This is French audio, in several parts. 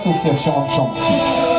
l'association Enchanti.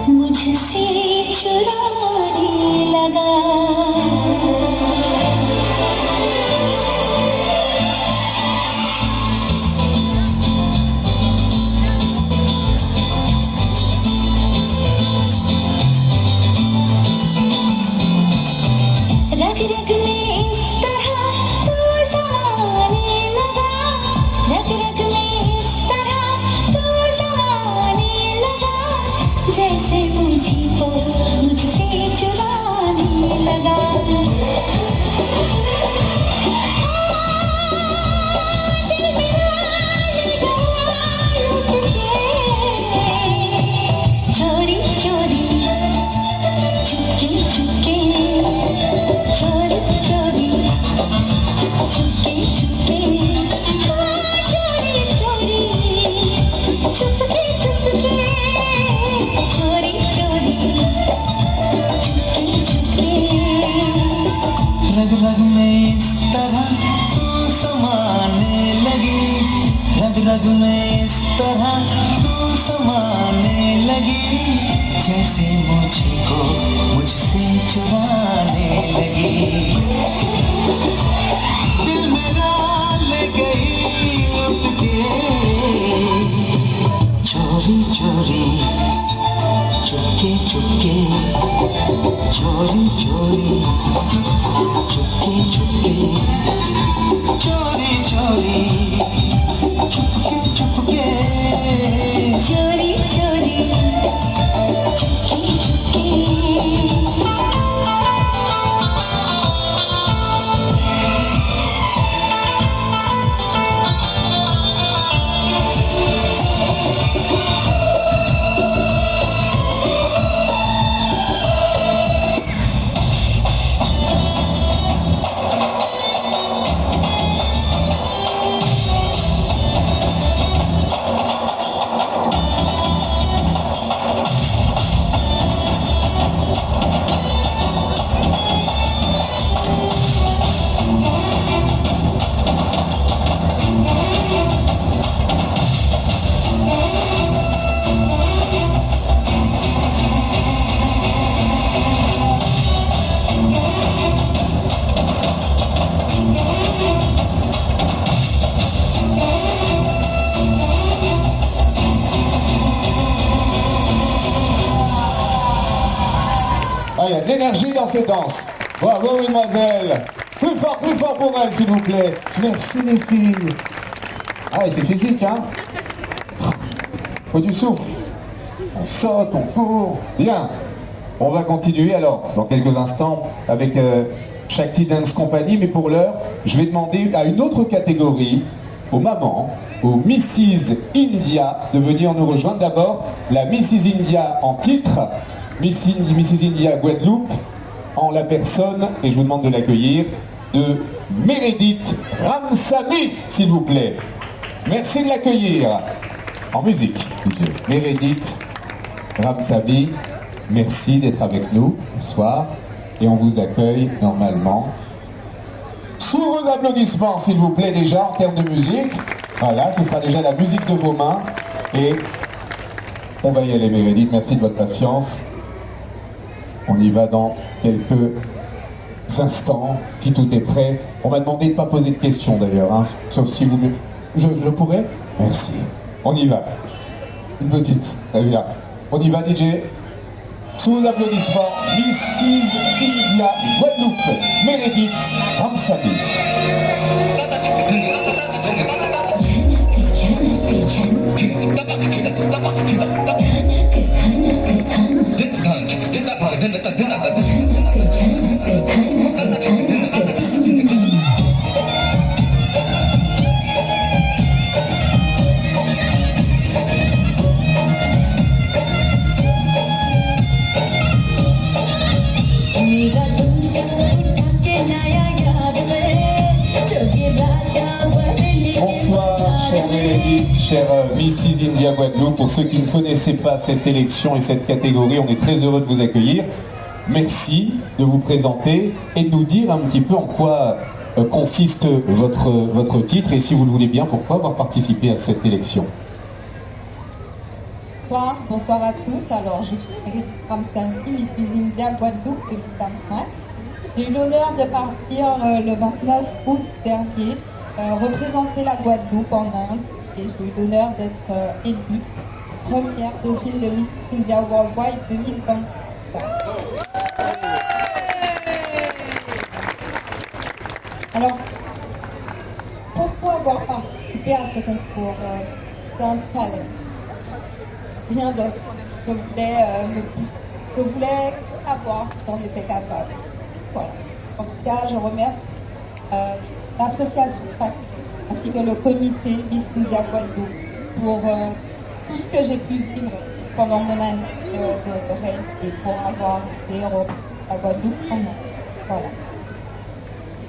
मुझसे चुराने लगा रग रग में इस तरह तू समाने लगा रग रग में इस तरह तू समाने लगा जैसे मुझको मुझसे चुराने लगा दिल मेरा लगा लुट के चोरी चोरी चुपके चुपके चोरी चोरी चुपके चुपके चोरी चोरी चुपके चुपके चोरी चोरी चुपके चुपके रग रग में इस तरह तू समाने लगी रग रग में इस तरह तू समाने लगी जैसे मुझको मुझसे चुराने लगी दिल मेरा ले गई लुट के चोरी चोरी चुपके चुपके चोरी चोरी चुपके चुपके चोरी चोरी चुपके चुपके चोरी चोरी चुपके Chupke Ah, il y a de l'énergie dans ces danses. Bravo, mesdemoiselles. Plus fort pour elles, s'il vous plaît. Merci, les filles. Ah, et c'est physique, hein. Faut du souffle. On saute, on court. Bien. On va continuer alors, dans quelques instants, avec Shakti Dance Company. Mais pour l'heure, je vais demander à une autre catégorie, aux mamans, aux Mrs. India, de venir nous rejoindre. D'abord, la Mrs. India en titre. Mrs. India Guadeloupe, en la personne, et je vous demande de l'accueillir, de Meredith Ramsamy, s'il vous plaît. Merci de l'accueillir. En musique, DJ. Meredith Ramsamy, merci d'être avec nous ce soir. Et on vous accueille normalement. Sous vos applaudissements, s'il vous plaît, déjà, en termes de musique. Voilà, ce sera déjà la musique de vos mains. Et on va y aller, Meredith. Merci de votre patience. On y va dans quelques instants, si tout est prêt. On m'a demandé de ne pas poser de questions d'ailleurs, hein, sauf si vous... Je pourrais? Merci. On y va. Une petite, très bien. On y va, DJ. Sous vos applaudissements, Mrs. India Guadeloupe, Meredith Ramsamy. Meredith, chère Mrs. India Guadeloupe. Pour ceux qui ne connaissaient pas cette élection et cette catégorie, on est très heureux de vous accueillir. Merci de vous présenter et de nous dire un petit peu en quoi consiste votre titre et si vous le voulez bien, pourquoi avoir participé à cette élection. Bonsoir à tous. Alors, je suis Meredith Ramsamy, Mrs. India Guadeloupe 2025. J'ai eu l'honneur de partir le 29 août dernier, représenter la Guadeloupe en Inde, et j'ai eu l'honneur d'être élue première dauphine de Miss India Worldwide 2025. Alors, pourquoi avoir participé à ce concours? C'est un challenge. Rien d'autre. Je voulais savoir si j'en étais capable. Voilà. En tout cas, je remercie l'association FACT ainsi que le comité Miss India Guadeloupe pour tout ce que j'ai pu vivre pendant mon année de règne et pour avoir été à Guadeloupe pendant. Voilà.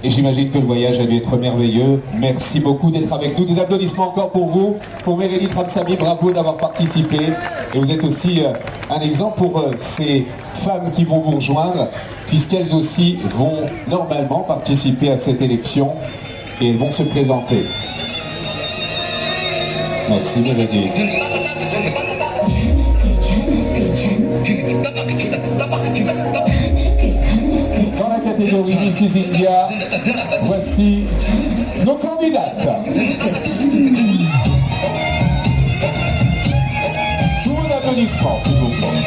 Et j'imagine que le voyage a dû être merveilleux. Merci beaucoup d'être avec nous. Des applaudissements encore pour vous, pour Meredith Ramsamy. Bravo d'avoir participé. Et vous êtes aussi un exemple pour ces femmes qui vont vous rejoindre, puisqu'elles aussi vont normalement participer à cette élection et elles vont se présenter. Merci Meredith. Dans la catégorie Mrs. India, voici nos candidates. Sous un applaudissement, s'il vous plaît.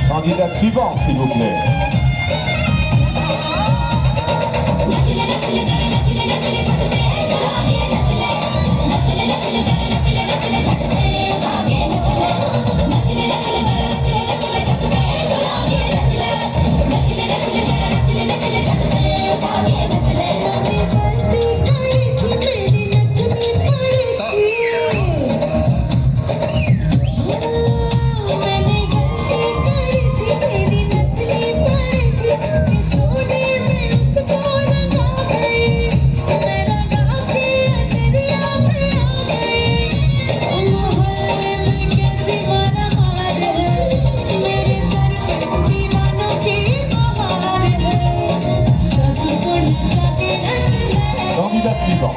Candidate suivante, s'il vous plaît. Candidate suivante.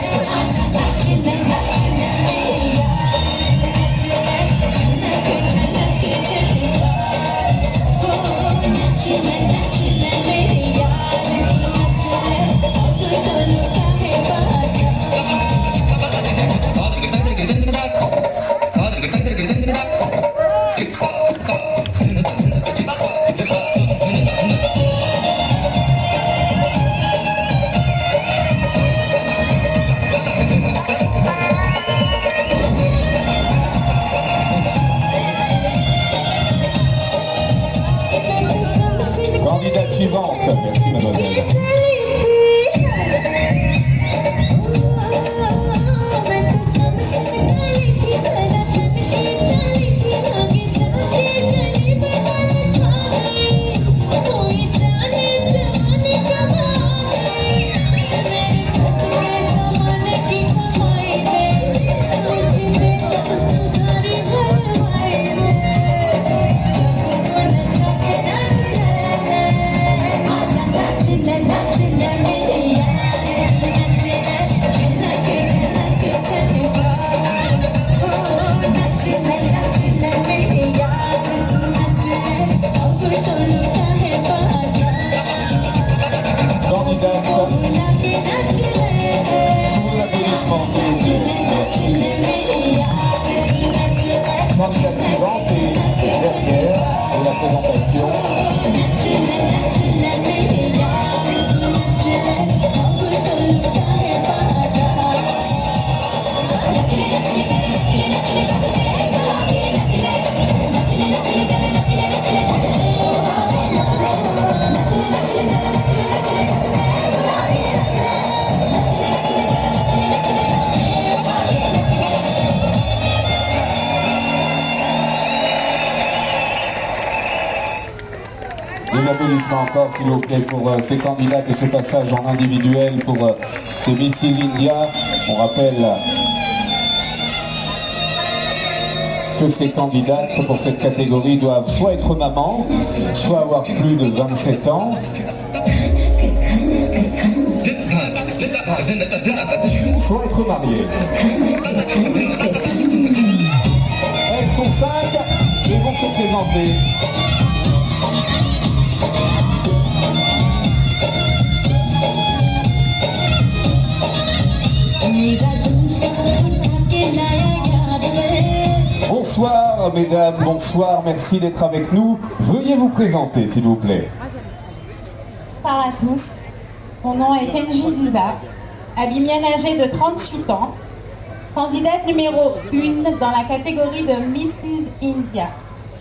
Candidate suivante. Merci mademoiselle. réception. Des applaudissements encore, s'il vous plaît, pour ces candidates et ce passage en individuel pour ces Mrs India. On rappelle que ces candidates pour cette catégorie doivent soit être maman, soit avoir plus de 27 ans. Soit être mariées. Elles sont 5 et vont se présenter. Bonsoir mesdames, bonsoir, merci d'être avec nous. Veuillez vous présenter s'il vous plaît. Bonsoir à tous, mon nom est Kenji Diza, abimienne âgée de 38 ans, candidate numéro 1 dans la catégorie de Mrs India.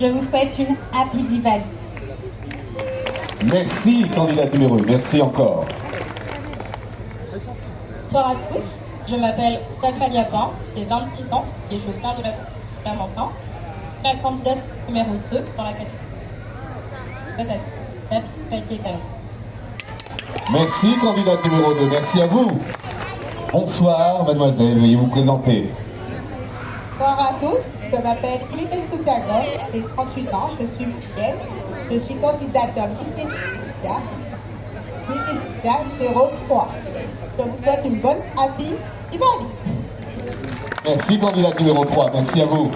Je vous souhaite une Happy Diwali. Merci candidate numéro 1, merci encore. Bonsoir à tous, je m'appelle Rafael Yapin, j'ai 26 ans et je viens de la Clermont-Ferrand, la candidate numéro 2 dans la catégorie. Happy Diwali également. Merci candidate numéro 2, merci à vous. Bonsoir mademoiselle, veuillez vous présenter. Bonsoir à tous, je m'appelle Philippe Soutiago, j'ai 38 ans, je suis mutuelle, je suis candidate de Mrs India numéro 3. Je vous souhaite une bonne Happy Diwali. Merci candidate numéro 3, merci à vous.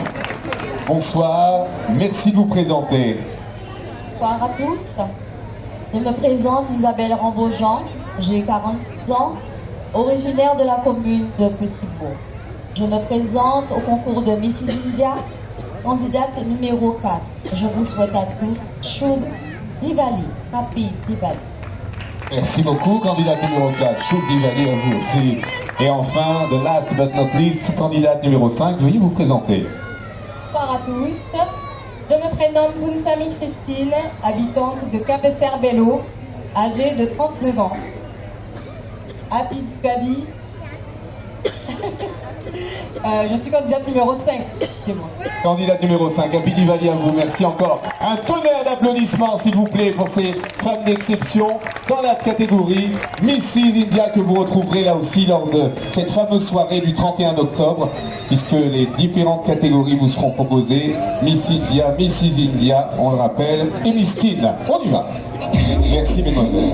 Bonsoir, merci de vous présenter. Bonsoir à tous. Je me présente Isabelle Rambeau-Jean, j'ai 46 ans, originaire de la commune de Petit-Bourg. Je me présente au concours de Mrs India, candidate numéro 4. Je vous souhaite à tous Shubh Diwali, Happy Diwali. Merci beaucoup, candidate numéro 4, Shubh Diwali à vous aussi. Et enfin, the last but not least, candidate numéro 5, veuillez vous présenter. Bonsoir à tous. Je me prénomme Pounsami Christine, habitante de Capesterre-Bello, âgée de 39 ans. Happy Diwali. Je suis candidate numéro 5, c'est moi. Candidate numéro 5, Happy Diwali à vous, merci encore. Un tonnerre d'applaudissements s'il vous plaît pour ces femmes d'exception dans la catégorie Mrs India que vous retrouverez là aussi lors de cette fameuse soirée du 31 octobre puisque les différentes catégories vous seront proposées. Miss India, Mrs India, on le rappelle, et Miss Teen. On y va. Merci mesdemoiselles.